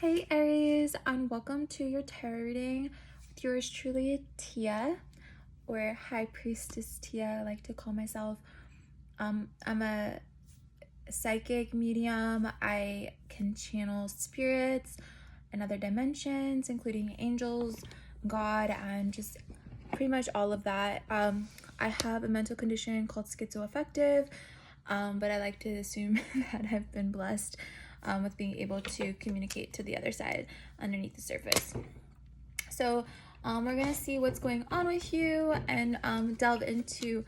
Hey Aries, and welcome to your tarot reading with yours truly, Tia, or High Priestess Tia, I like to call myself. I'm a psychic medium. I can channel spirits and other dimensions, including angels, God, and just pretty much all of that. I have a mental condition called schizoaffective, but I like to assume that I've been blessed with being able to communicate to the other side underneath the surface. So we're gonna see what's going on with you and delve into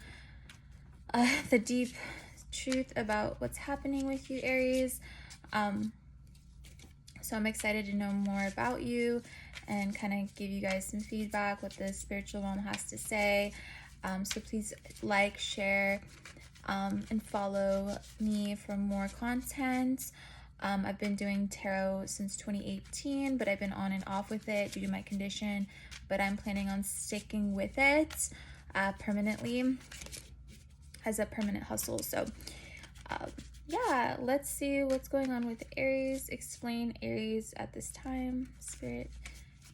the deep truth about what's happening with you, Aries. So I'm excited to know more about you and kind of give you guys some feedback, what the spiritual realm has to say. So please like, share, and follow me for more content. I've been doing tarot since 2018, but I've been on and off with it due to my condition, but I'm planning on sticking with it permanently as a permanent hustle. So yeah, let's see what's going on with Aries. Explain Aries at this time. Spirit,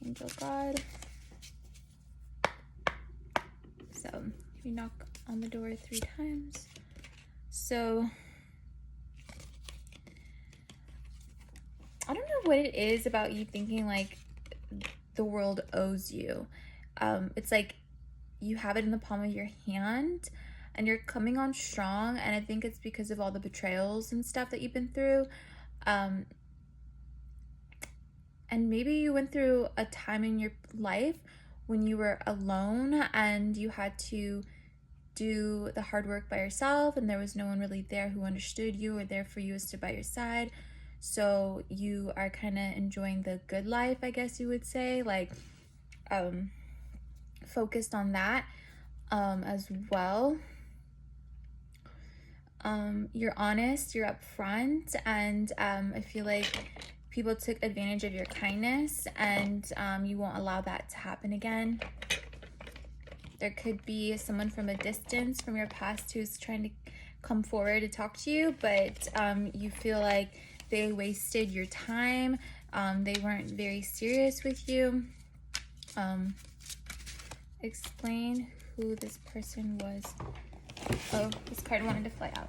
angel, God. So we knock on the door 3 times. So I don't know what it is about you thinking like the world owes you. It's like you have it in the palm of your hand and you're coming on strong, and I think it's because of all the betrayals and stuff that you've been through. And maybe you went through a time in your life when you were alone and you had to do the hard work by yourself, and there was no one really there who understood you or there for you or stood by your side. So you are kind of enjoying the good life, I guess you would say, like focused on that as well. You're honest, you're upfront, and I feel like people took advantage of your kindness, and you won't allow that to happen again. There could be someone from a distance from your past who's trying to come forward to talk to you, but you feel like they wasted your time. They weren't very serious with you. Explain who this person was. Oh, this card wanted to fly out.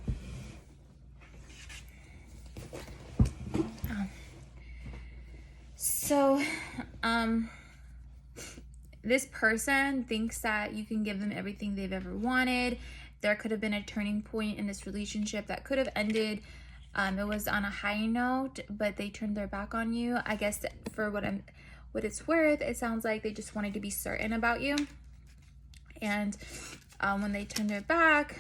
So, this person thinks that you can give them everything they've ever wanted. There could have been a turning point in this relationship that could have ended. It was on a high note, but they turned their back on you. I guess for what it's worth, it sounds like they just wanted to be certain about you. And when they turned their back,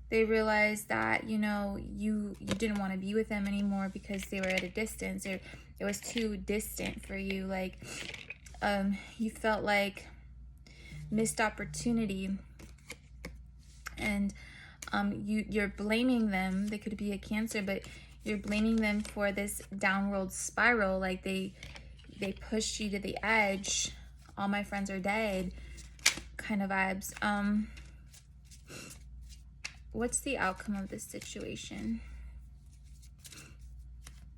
they realized that, you know, you didn't want to be with them anymore because they were at a distance. It was too distant for you. Like, you felt like missed opportunity, and you're blaming them. They could be a Cancer, but you're blaming them for this downward spiral. Like they pushed you to the edge. All my friends are dead kind of vibes. What's the outcome of this situation?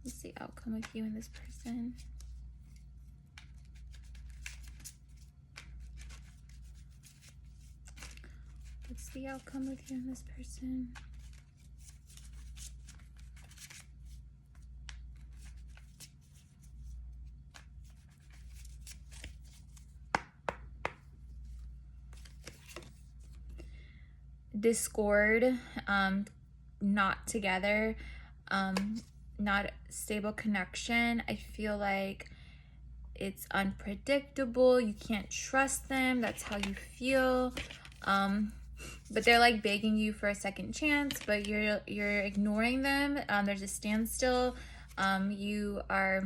What's the outcome of you and this person? What's the outcome of you and this person? Discord, not together, not stable connection. I feel like it's unpredictable. You can't trust them. That's how you feel. But they're like begging you for a second chance, but you're ignoring them. There's a standstill. You are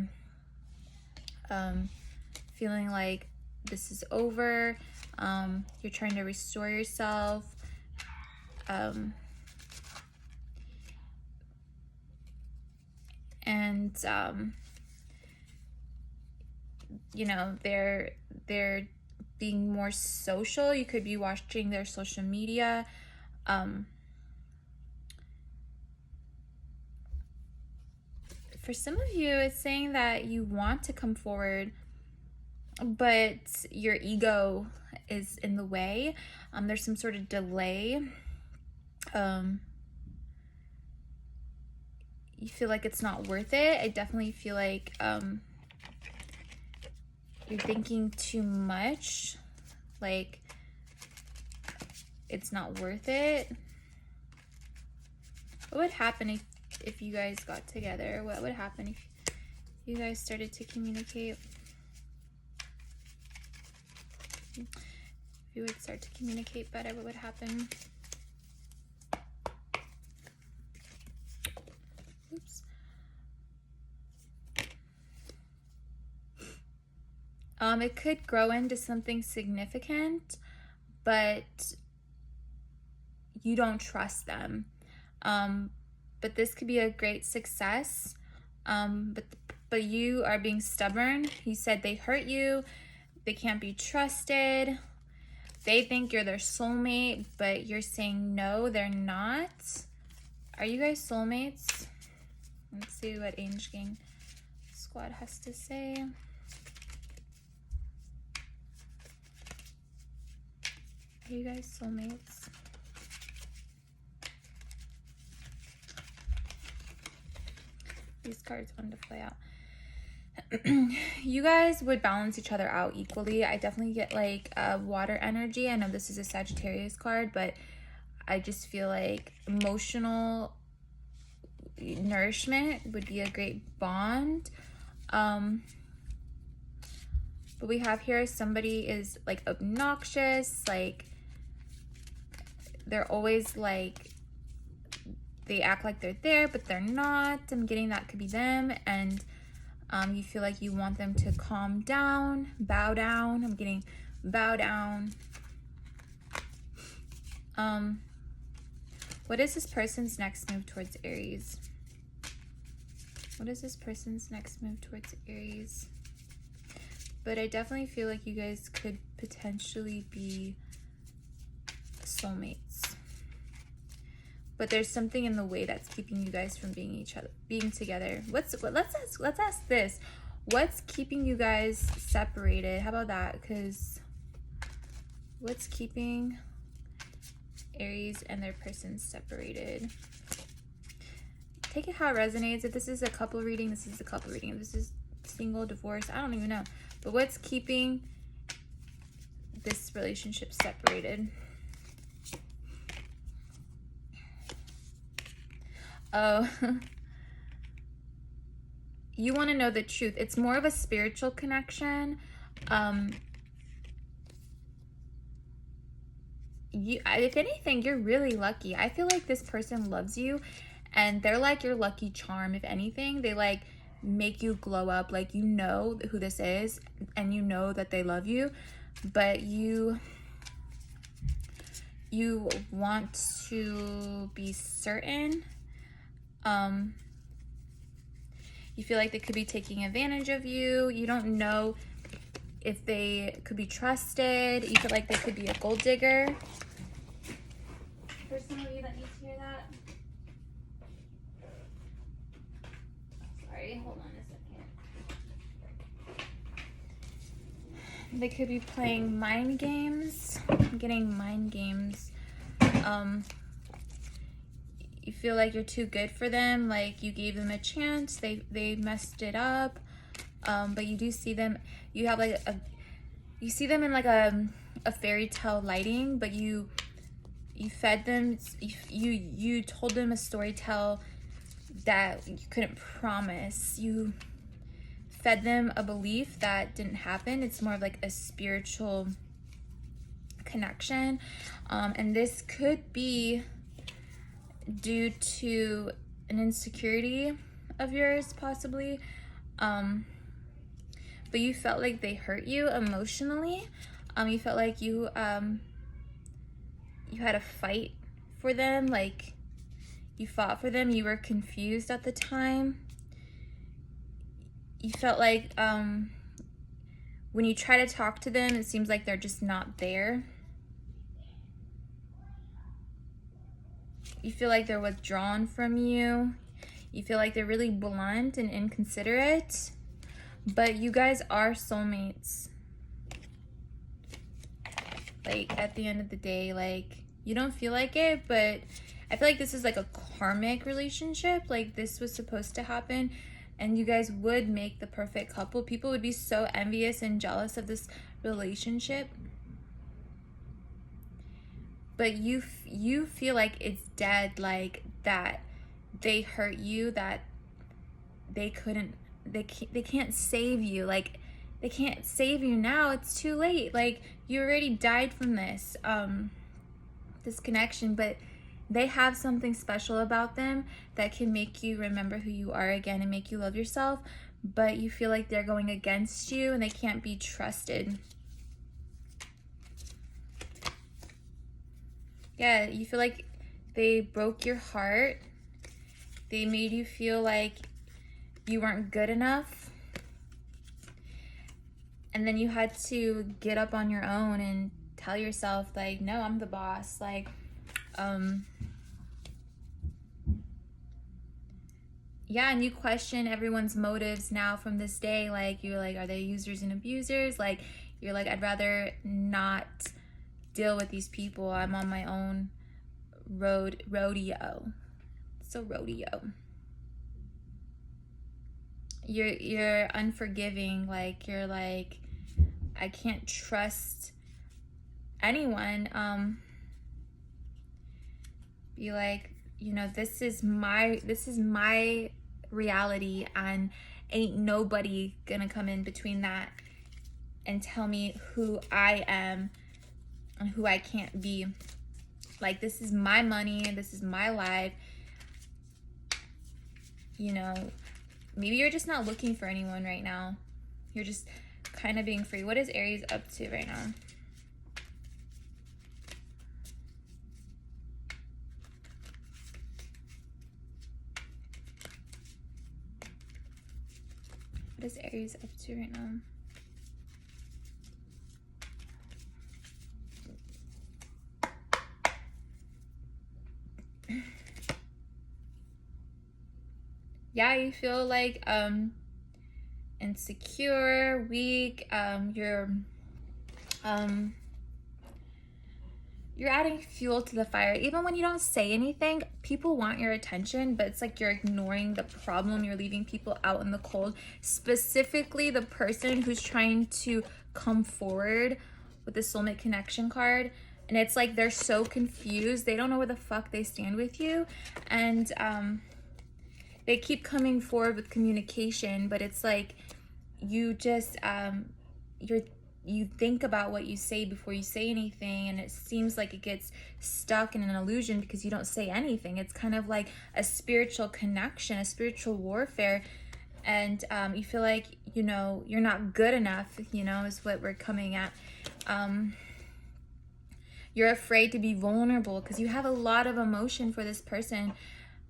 feeling like this is over. You're trying to restore yourself. You know, they're being more social. You could be watching their social media. For some of you, it's saying that you want to come forward, but your ego is in the way. There's some sort of delay. You feel like it's not worth it. I definitely feel like you're thinking too much. Like, it's not worth it. What would happen if you guys got together? What would happen if you guys started to communicate? If you would start to communicate better, what would happen? Oops. It could grow into something significant, but you don't trust them. But this could be a great success. But you are being stubborn. You said they hurt you. They can't be trusted. They think you're their soulmate, but you're saying no, they're not. Are you guys soulmates? Let's see what Angel Gang Squad has to say. Are you guys soulmates? These cards wanted to play out. You guys would balance each other out equally. I definitely get like water energy. I know this is a Sagittarius card, but I just feel like emotional nourishment would be a great bond. But we have here somebody is like obnoxious, like they're always like, they act like they're there, but they're not. I'm getting that could be them. And you feel like you want them to calm down, bow down. I'm getting bow down. What is this person's next move towards Aries? What is this person's next move towards Aries? But I definitely feel like you guys could potentially be soulmates. But there's something in the way that's keeping you guys from being together. Let's ask this. What's keeping you guys separated? How about that? Because what's keeping Aries and their person separated? Take it how it resonates. If this is a couple reading, this is a couple reading. If this is single, divorce, I don't even know. But what's keeping this relationship separated? Oh, you want to know the truth. It's more of a spiritual connection. If anything, you're really lucky. I feel like this person loves you and they're like your lucky charm. If anything, they like make you glow up. Like, you know who this is and you know that they love you, but you want to be certain. You feel like they could be taking advantage of you. You don't know if they could be trusted. You feel like they could be a gold digger. For some of you that need to hear that. Sorry, hold on a second. They could be playing mind games. I'm getting mind games. You feel like you're too good for them, like you gave them a chance, they messed it up, but you do see them, you have like you see them in like a fairy tale lighting, but you fed them, you told them a story tale that you couldn't promise. You fed them a belief that didn't happen. It's more of like a spiritual connection, and this could be due to an insecurity of yours, possibly, but you felt like they hurt you emotionally. You felt like you had a fight for them, like you fought for them. You were confused at the time. You felt like when you try to talk to them, it seems like they're just not there. You feel like they're withdrawn from you. You feel like they're really blunt and inconsiderate, but you guys are soulmates. Like, at the end of the day, like, you don't feel like it, but I feel like this is like a karmic relationship. Like, this was supposed to happen, and you guys would make the perfect couple. People would be so envious and jealous of this relationship. But you feel like it's dead, like that they hurt you, that they can't save you. Like, they can't save you now. It's too late. Like, you already died from this this connection, but they have something special about them that can make you remember who you are again and make you love yourself, but you feel like they're going against you and they can't be trusted. Yeah, you feel like they broke your heart. They made you feel like you weren't good enough. And then you had to get up on your own and tell yourself, like, no, I'm the boss. Like, yeah, and you question everyone's motives now from this day. Like, you're like, are they users and abusers? Like, you're like, I'd rather not deal with these people. I'm on my own rodeo. So rodeo. You're unforgiving. Like, you're like, I can't trust anyone. Be like, you know, this is my reality, and ain't nobody gonna come in between that and tell me who I am and who I can't be. Like, this is my money, this is my life. You know, maybe you're just not looking for anyone right now. You're just kind of being free. What is Aries up to right now? What is Aries up to right now? Yeah, you feel like insecure, weak. You're adding fuel to the fire. Even when you don't say anything, people want your attention, but it's like you're ignoring the problem. You're leaving people out in the cold. Specifically, the person who's trying to come forward with the soulmate connection card. And it's like they're so confused. They don't know where the fuck they stand with you. And they keep coming forward with communication, but it's like you just you think about what you say before you say anything, and it seems like it gets stuck in an illusion because you don't say anything. It's kind of like a spiritual connection, a spiritual warfare, and you feel like, you know, you're not good enough, you know, is what we're coming at. You're afraid to be vulnerable because you have a lot of emotion for this person,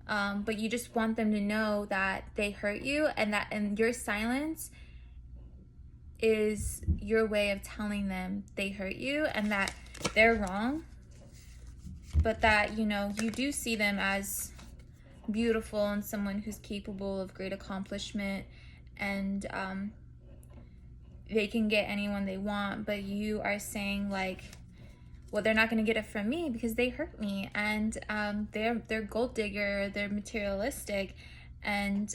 but you just want them to know that they hurt you, and your silence is your way of telling them they hurt you and that they're wrong, but that, you know, you do see them as beautiful and someone who's capable of great accomplishment, and they can get anyone they want, but you are saying like, well, they're not going to get it from me because they hurt me, and they're gold digger, they're materialistic, and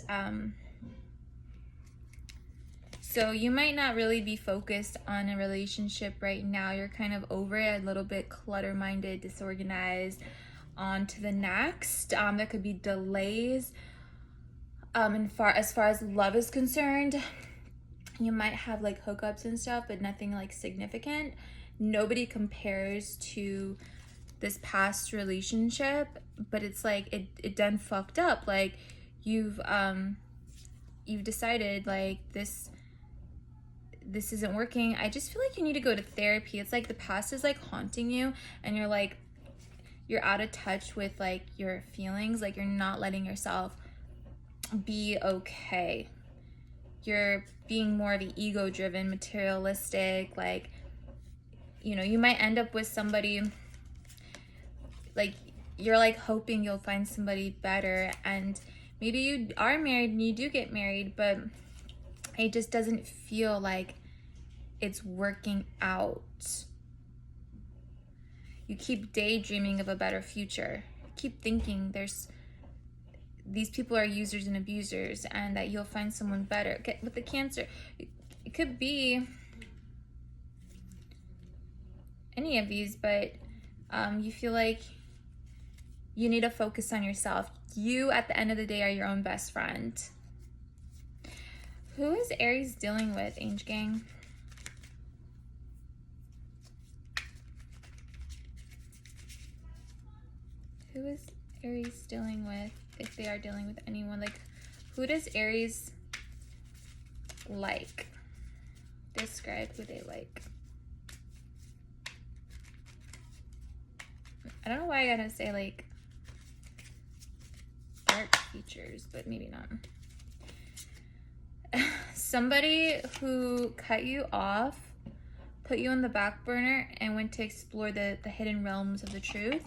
so you might not really be focused on a relationship right now. You're kind of over it, a little bit clutter-minded, disorganized. On to the next. There could be delays. As far as love is concerned, you might have like hookups and stuff, but nothing like significant. Nobody compares to this past relationship, but it's like it done fucked up. Like, you've decided like this isn't working. I just feel like you need to go to therapy. It's like the past is like haunting you, and you're like, you're out of touch with like your feelings. Like, you're not letting yourself be okay. You're being more of an ego-driven, materialistic, like, you know, you might end up with somebody, like, you're like hoping you'll find somebody better, and Maybe you are married and you do get married, but it just doesn't feel like it's working out. You keep daydreaming of a better future. You keep thinking these people are users and abusers and that you'll find someone better. With the Cancer, it could be any of these, but you feel like you need to focus on yourself. You, at the end of the day, are your own best friend. Who is Aries dealing with, Angel Gang? Who is Aries dealing with, if they are dealing with anyone? Like, who does Aries like? Describe who they like. I don't know why I gotta say, like, dark features, but maybe not. Somebody who cut you off, put you on the back burner, and went to explore the hidden realms of the truth.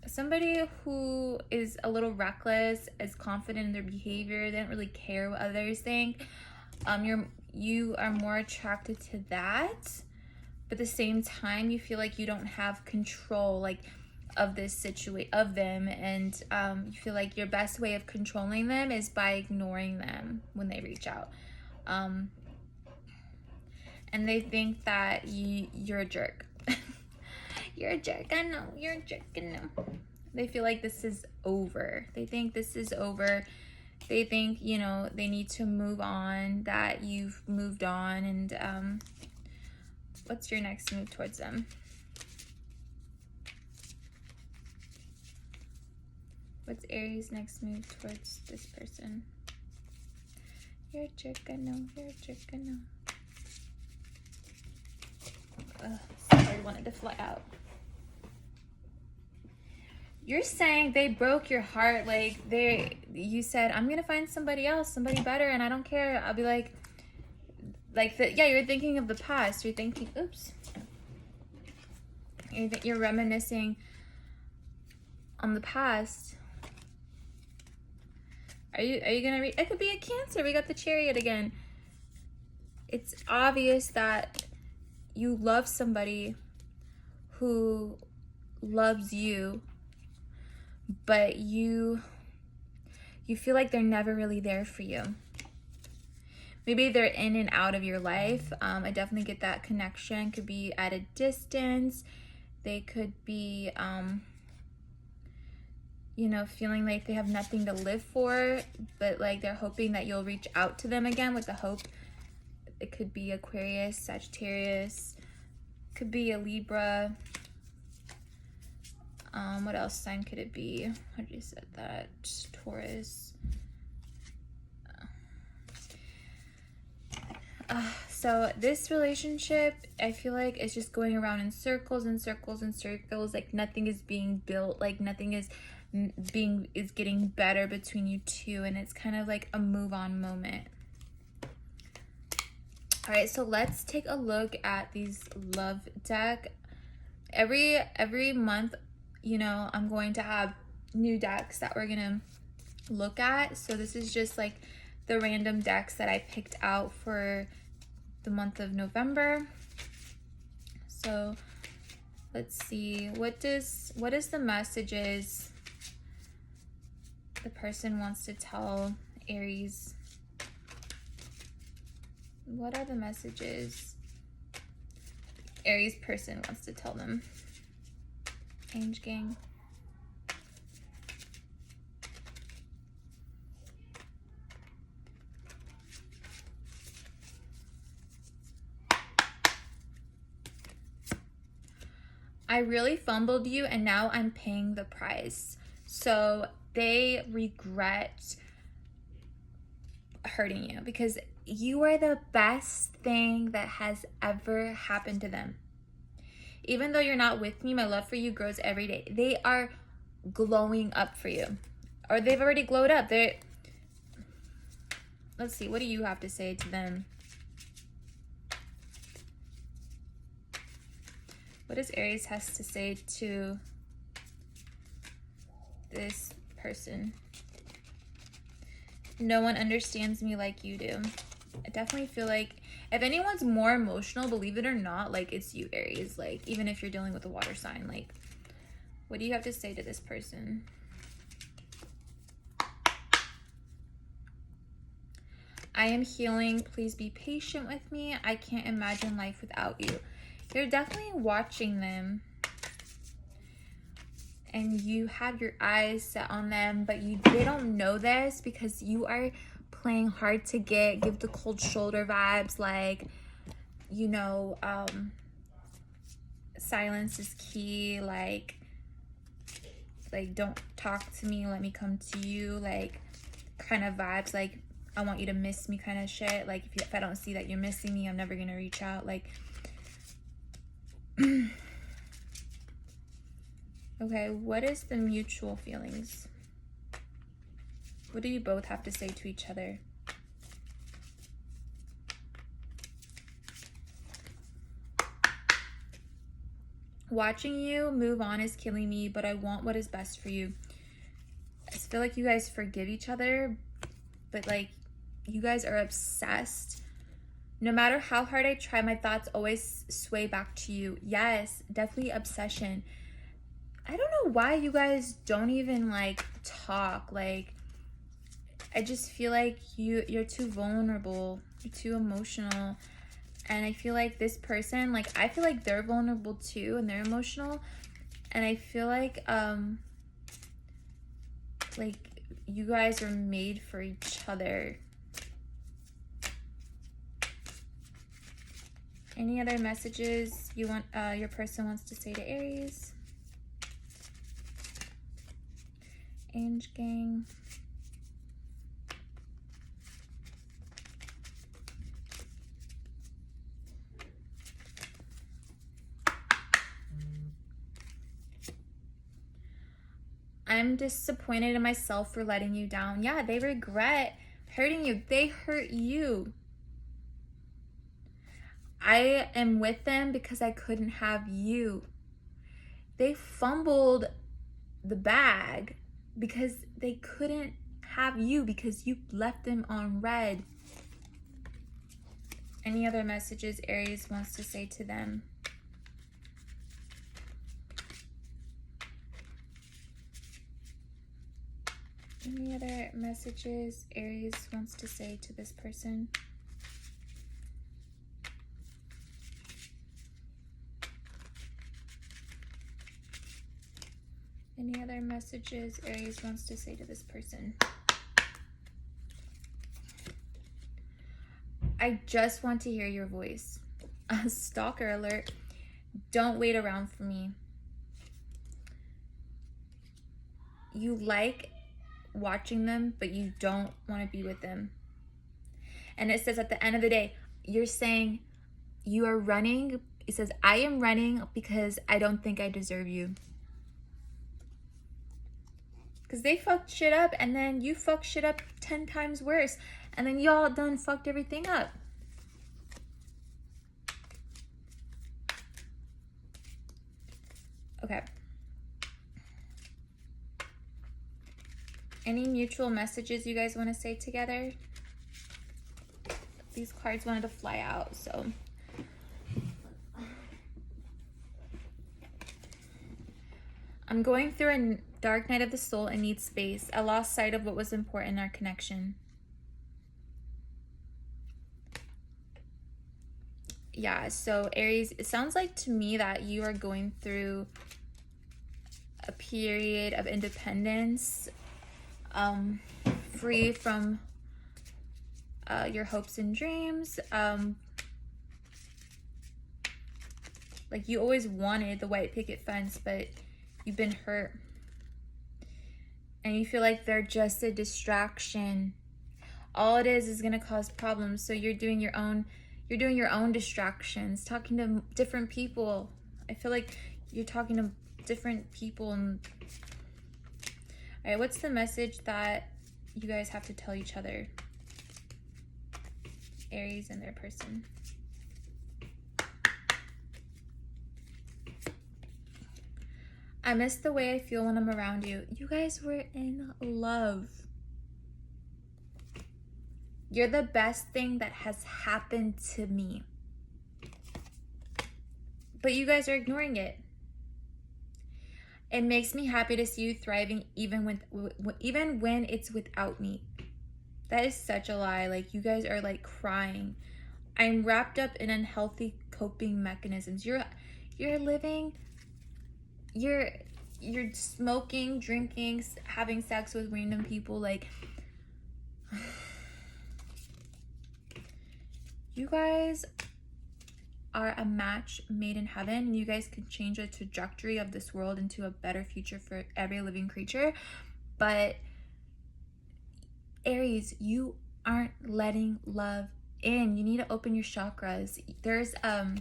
Somebody who is a little reckless, is confident in their behavior, they don't really care what others think. You are more attracted to that, but at the same time, you feel like you don't have control, like, of this situation, of them, and you feel like your best way of controlling them is by ignoring them when they reach out. And they think that you're a jerk. You're a jerk, I know. You're a jerk, I know. They feel like this is over. They think this is over. They think, you know, they need to move on, that you've moved on. And what's your next move towards them? What's Aries' next move towards this person? You're a jerk, I know. You're a jerk, I know. Sorry, I wanted to fly out. You're saying they broke your heart. Like, you said, I'm gonna find somebody else, somebody better, and I don't care. I'll be like yeah, you're thinking of the past. You're thinking, oops. You're reminiscing on the past. Are you gonna read? It could be a Cancer. We got the Chariot again. It's obvious that you love somebody who loves you, but you feel like they're never really there for you. Maybe they're in and out of your life. I definitely get that connection. Could be at a distance. They could be, you know, feeling like they have nothing to live for, but like they're hoping that you'll reach out to them again with the hope. It could be Aquarius, Sagittarius, could be a Libra. What else sign could it be? How did you said that? Taurus. So this relationship, I feel like it's just going around in circles and circles and circles. Like nothing is being built. Like nothing is getting better between you two, and it's kind of like a move on moment. All right, so let's take a look at these love deck. Every month, you know, I'm going to have new decks that we're gonna look at. So this is just like the random decks that I picked out for the month of November. So let's see, what is the messages the person wants to tell Aries? What are the messages Aries person wants to tell them? Angel Gang. I really fumbled you and now I'm paying the price. So they regret hurting you because you are the best thing that has ever happened to them. Even though you're not with me, my love for you grows every day. They are glowing up for you. Or they've already glowed up. Let's see, what do you have to say to them? What does Aries has to say to this person? No one understands me like you do. I definitely feel like if anyone's more emotional, believe it or not, like it's you, Aries. Like even if you're dealing with a water sign, like what do you have to say to this person? I am healing. Please be patient with me. I can't imagine life without you. You're definitely watching them. And you have your eyes set on them, but they don't know this because you are playing hard to get, give the cold shoulder vibes, like, you know, silence is key, like don't talk to me, let me come to you, like kind of vibes, like I want you to miss me kind of shit. Like if I don't see that you're missing me, I'm never gonna reach out. Like okay, what is the mutual feelings? What do you both have to say to each other? Watching you move on is killing me, but I want what is best for you. I feel like you guys forgive each other, but like you guys are obsessed. No matter how hard I try, my thoughts always sway back to you. Yes, definitely obsession. I don't know why you guys don't even like talk. Like I just feel like you're too vulnerable, you're too emotional. And I feel like this person, like I feel like they're vulnerable too and they're emotional. And I feel like you guys are made for each other. Any other messages you want your person wants to say to Aries? Ange gang. I'm disappointed in myself for letting you down. Yeah, they regret hurting you. They hurt you. I am with them because I couldn't have you. They fumbled the bag because they couldn't have you because you left them on red. Any other messages Aries wants to say to them? Any other messages Aries wants to say to this person? Any other messages Aries wants to say to this person? I just want to hear your voice. A stalker alert. Don't wait around for me. You like watching them, but you don't want to be with them. And it says at the end of the day, you're saying you are running. It says, I am running because I don't think I deserve you. Because they fucked shit up and then you fucked shit up 10 times worse. And then y'all done fucked everything up. Okay. Any mutual messages you guys want to say together? These cards wanted to fly out, so. I'm going through a dark night of the soul and need space. I lost sight of what was important in our connection. Yeah, so Aries, it sounds like to me that you are going through a period of independence, free from your hopes and dreams. Like you always wanted the white picket fence, but you've been hurt. And you feel like they're just a distraction. All it is gonna cause problems. So you're doing your own distractions, talking to different people. I feel like you're talking to different people. And all right, what's the message that you guys have to tell each other? Aries and their person. I miss the way I feel when I'm around you. You guys were in love. You're the best thing that has happened to me. But you guys are ignoring it. It makes me happy to see you thriving even when it's without me. That is such a lie. Like, you guys are like crying. I'm wrapped up in unhealthy coping mechanisms. You're smoking, drinking, having sex with random people. Like, you guys are a match made in heaven. You guys can change the trajectory of this world into a better future for every living creature. But Aries, you aren't letting love in. You need to open your chakras. There's a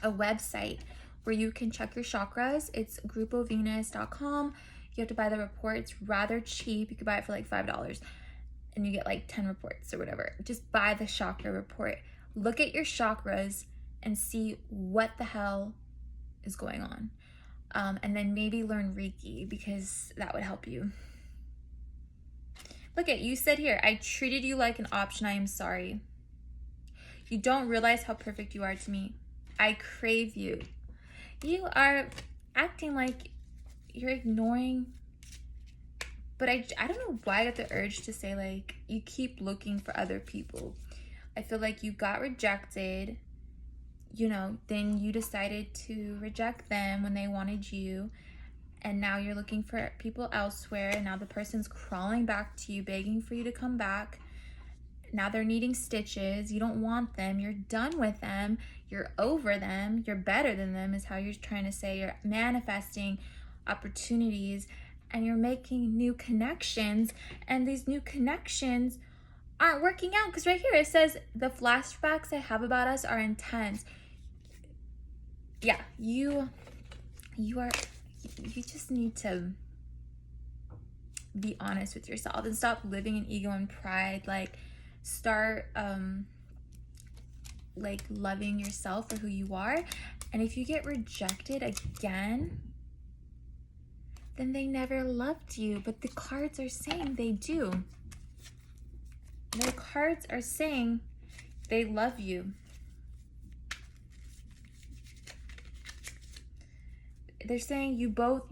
website where you can check your chakras. It's grupovenus.com. You have to buy the report. It's rather cheap. You could buy it for like $5 and you get like 10 reports or whatever. Just buy the chakra report. Look at your chakras and see what the hell is going on. And then maybe learn Reiki, because that would help you. Look at, you said here, I treated you like an option. I am sorry. You don't realize how perfect you are to me. I crave you. You are acting like you're ignoring, but I don't know why I got the urge to say, like, you keep looking for other people. I feel like you got rejected, you know, then you decided to reject them when they wanted you, and now you're looking for people elsewhere, and now the person's crawling back to you, begging for you to come back. Now they're needing stitches. You don't want them. You're done with them. You're over them. You're better than them, is how you're trying to say. You're manifesting opportunities, and you're making new connections, and these new connections aren't working out, because right here it says the flashbacks I have about us are intense. Yeah, you just need to be honest with yourself and stop living in ego and pride. Like, start like loving yourself for who you are. And if you get rejected again, then they never loved you. But the cards are saying they do. The cards are saying they love you. They're saying you both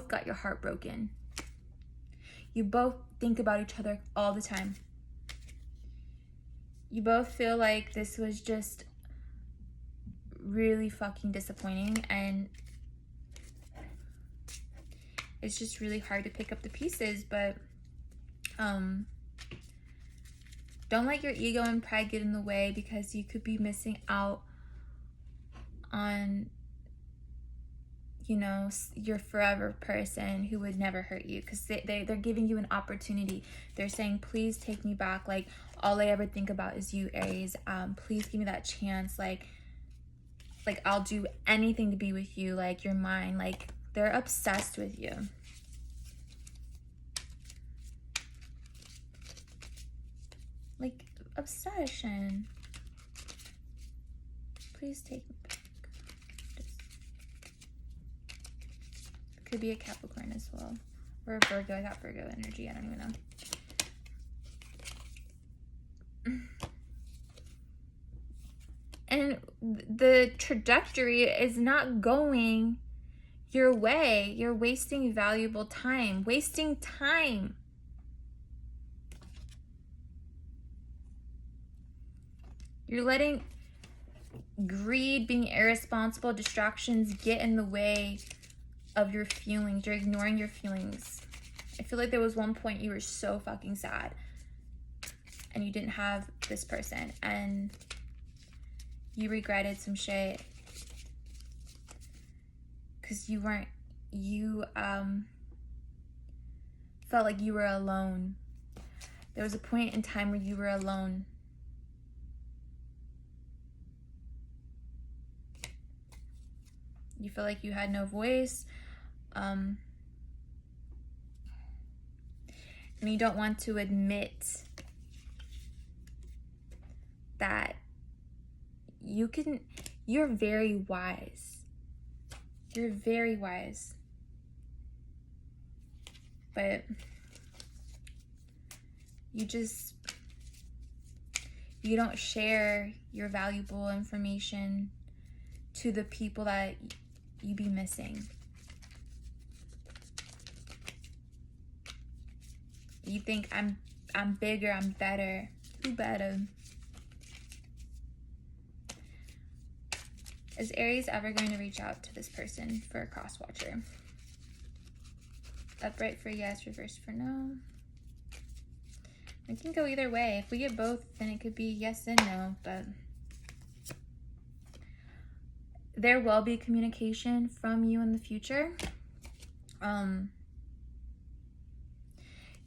got your heart broken. You both think about each other all the time. You both feel like this was just really fucking disappointing, and it's just really hard to pick up the pieces. But don't let your ego and pride get in the way, because you could be missing out on, you know, your forever person who would never hurt you, because they're giving you an opportunity. They're saying, please take me back. Like, all I ever think about is you, Aries. Please give me that chance. Like I'll do anything to be with you. Like, you're mine. Like, they're obsessed with you. Like, obsession. Please take me back. Could be a Capricorn as well, or a Virgo. I got Virgo energy. I don't even know. And the trajectory is not going your way. You're wasting valuable time. Wasting time. You're letting greed, being irresponsible, distractions get in the way of your feelings. You're ignoring your feelings. I feel like there was one point you were so fucking sad and you didn't have this person, and you regretted some shit because you felt like you were alone. There was a point in time where you were alone. You feel like you had no voice. And you don't want to admit that you're very wise. You're very wise. But you just You don't share your valuable information to the people that you be missing. You think I'm bigger, I'm better. Who better? Is Aries ever going to reach out to this person for a cross watcher? Upright for yes, reverse for no. It can go either way. If we get both, then it could be yes and no, but there will be communication from you in the future.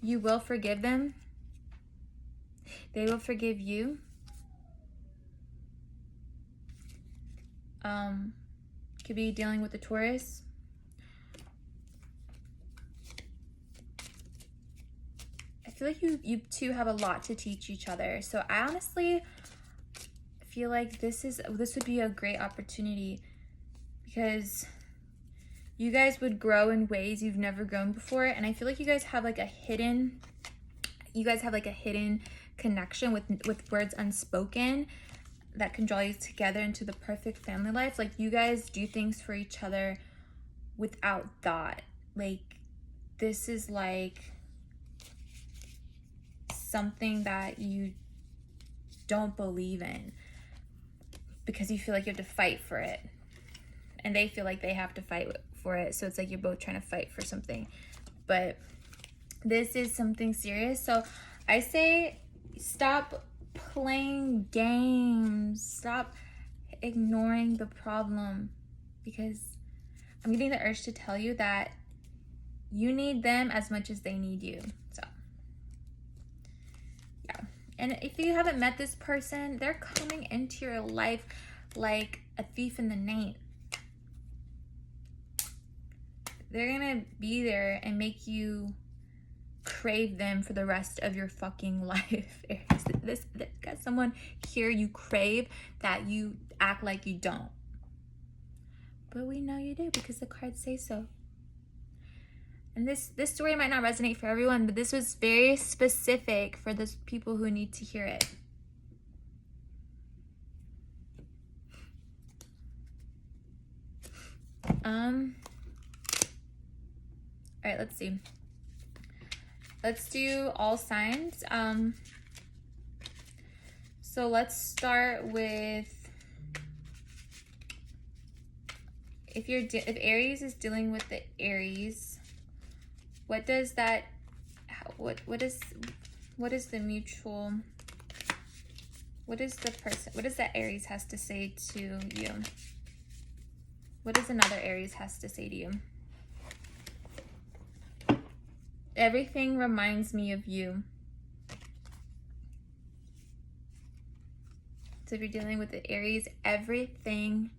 You will forgive them. They will forgive you. Could be dealing with the Taurus. I feel like you two have a lot to teach each other. So I honestly feel like this would be a great opportunity, because you guys would grow in ways you've never grown before. And I feel like you guys have like a hidden connection with words unspoken that can draw you together into the perfect family life. Like, you guys do things for each other without thought. Like, this is like something that you don't believe in because you feel like you have to fight for it, and they feel like they have to fight for it. So it's like you're both trying to fight for something, but this is something serious. So I say stop playing games. Stop ignoring the problem, because I'm getting the urge to tell you that you need them as much as they need you. So yeah. And if you haven't met this person, they're coming into your life like a thief in the night. They're gonna be there and make you crave them for the rest of your fucking life. This got someone here you crave that you act like you don't. But we know you do because the cards say so. And this story might not resonate for everyone, but this was very specific for those people who need to hear it. All right, let's see. Let's do all signs. So let's start with, if Aries is dealing with the Aries, what does that, what is the mutual, what is the person, what does that Aries has to say to you? What does another Aries has to say to you? Everything reminds me of you. So if you're dealing with the Aries, everything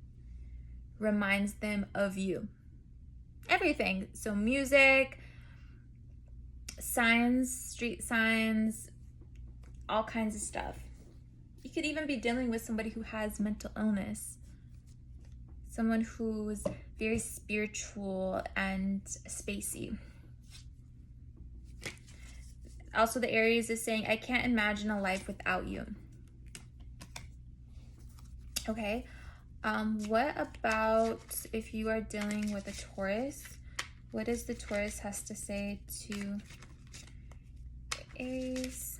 reminds them of you. Everything. So music, signs, street signs, all kinds of stuff. You could even be dealing with somebody who has mental illness. Someone who's very spiritual and spacey. Also, the Aries is saying, I can't imagine a life without you. Okay. What about if you are dealing with a Taurus? What does the Taurus has to say to Aries?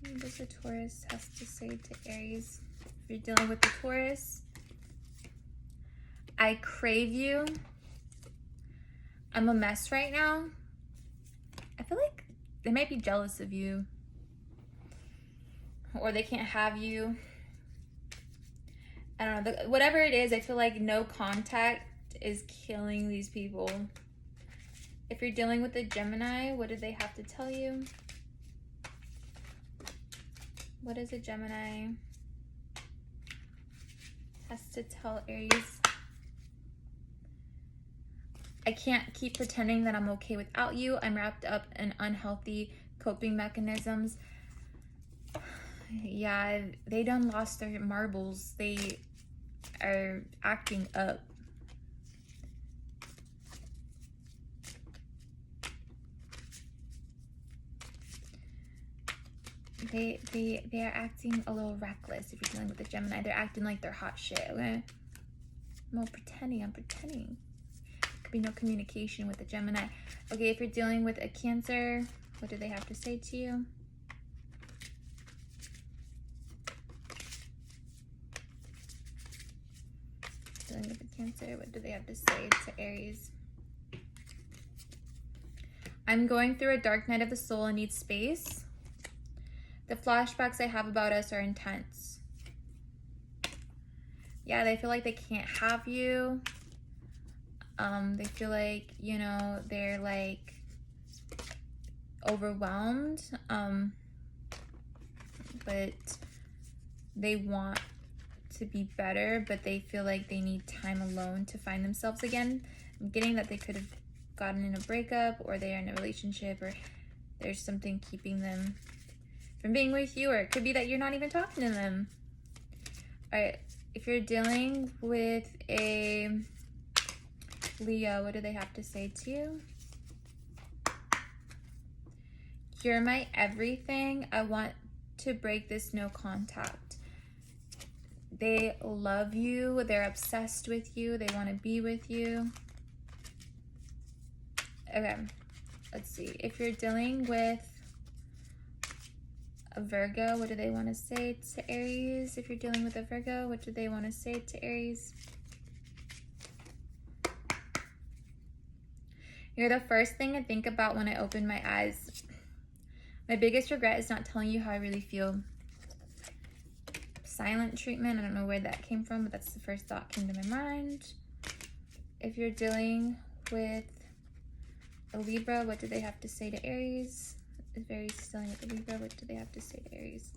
What does the Taurus has to say to Aries? If you're dealing with the Taurus, I crave you. I'm a mess right now. I feel like they might be jealous of you, or they can't have you. I don't know. Whatever it is, I feel like no contact is killing these people. If you're dealing with a Gemini, what do they have to tell you? What is a Gemini has to tell Aries? I can't keep pretending that I'm okay without you. I'm wrapped up in unhealthy coping mechanisms. Yeah, they done lost their marbles. They are acting up. They are acting a little reckless if you're dealing with a Gemini. They're acting like they're hot shit, okay? I'm pretending. Could be no communication with a Gemini. Okay, if you're dealing with a Cancer, what do they have to say to you? Dealing with a Cancer, what do they have to say to Aries? I'm going through a dark night of the soul and need space. The flashbacks I have about us are intense. Yeah, they feel like they can't have you. They feel like, you know, they're like overwhelmed. But they want to be better, but they feel like they need time alone to find themselves again. I'm getting that they could have gotten in a breakup, or they're in a relationship, or there's something keeping them from being with you, or it could be that you're not even talking to them. All right, if you're dealing with a Leo, what do they have to say to you? You're my everything. I want to break this no contact. They love you. They're obsessed with you. They want to be with you. Okay, let's see. If you're dealing with a Virgo, what do they want to say to Aries? If you're dealing with a Virgo, what do they want to say to Aries? You're the first thing I think about when I open my eyes. My biggest regret is not telling you how I really feel. Silent treatment, I don't know where that came from, but that's the first thought came to my mind. If you're dealing with a Libra, what do they have to say to Aries? If Aries is dealing with a Libra, what do they have to say to Aries?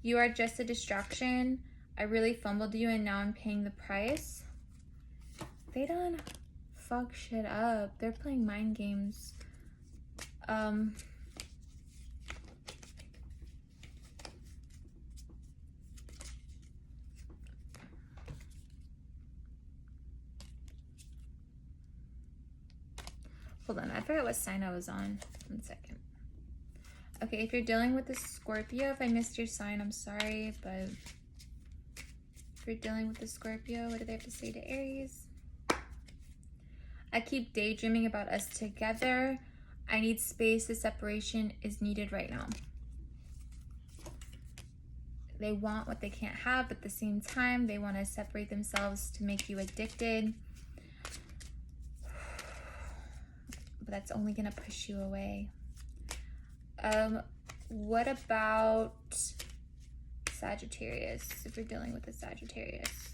You are just a distraction. I really fumbled you and now I'm paying the price. They done fuck shit up. They're playing mind games. Hold on, I forgot what sign I was on. 1 second. Okay, if you're dealing with a Scorpio, if I missed your sign, I'm sorry, but if you're dealing with a Scorpio, what do they have to say to Aries? I keep daydreaming about us together. I need space. The separation is needed right now. They want what they can't have, but at the same time, they want to separate themselves to make you addicted. But that's only going to push you away. What about Sagittarius? If you're dealing with a Sagittarius,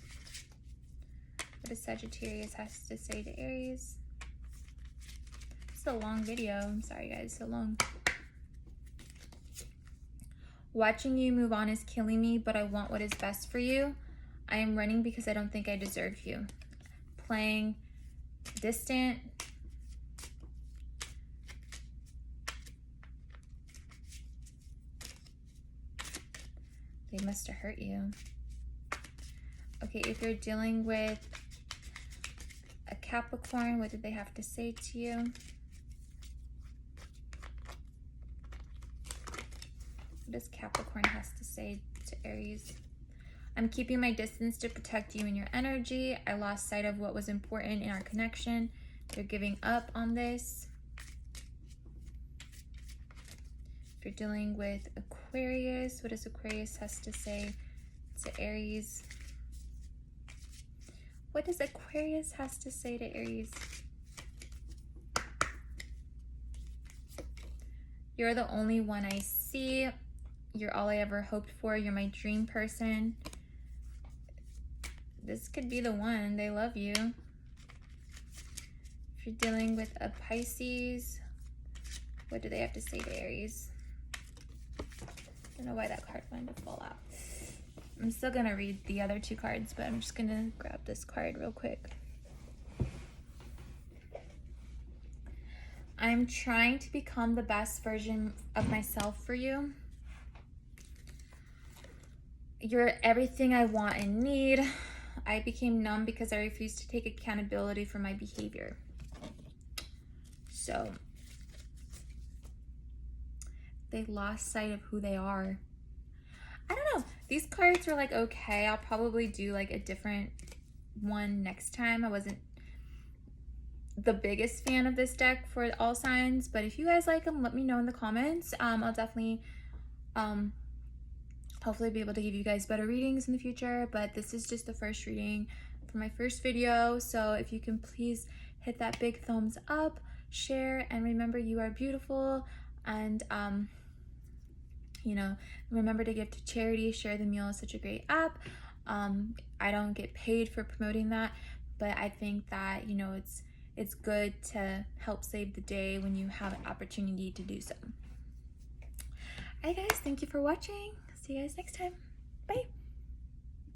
what does Sagittarius has to say to Aries? It's a long video. I'm sorry, guys. So long. Watching you move on is killing me, but I want what is best for you. I am running because I don't think I deserve you. Playing distant. They must have hurt you. Okay, if you're dealing with a Capricorn, what did they have to say to you? What does Capricorn has to say to Aries? I'm keeping my distance to protect you and your energy. I lost sight of what was important in our connection. They're giving up on this. If you're dealing with Aquarius, what does Aquarius has to say to Aries? What does Aquarius has to say to Aries? You're the only one I see. You're all I ever hoped for. You're my dream person. This could be the one. They love you. If you're dealing with a Pisces, what do they have to say to Aries? I don't know why that card wanted to fall out. I'm still gonna read the other two cards, but I'm just gonna grab this card real quick. I'm trying to become the best version of myself for you. You're everything I want and need. I became numb because I refused to take accountability for my behavior. So they lost sight of who they are. I don't know. These cards were like, okay, I'll probably do like a different one next time. I wasn't the biggest fan of this deck for all signs, but if you guys like them, let me know in the comments. I'll definitely hopefully be able to give you guys better readings in the future, but this is just the first reading for my first video. So if you can please hit that big thumbs up, share, and remember you are beautiful. And you know, remember to give to charity. Share the Meal is such a great app. I don't get paid for promoting that, but I think that, you know, it's good to help save the day when you have an opportunity to do so. Alright guys, thank you for watching. See you guys next time. Bye.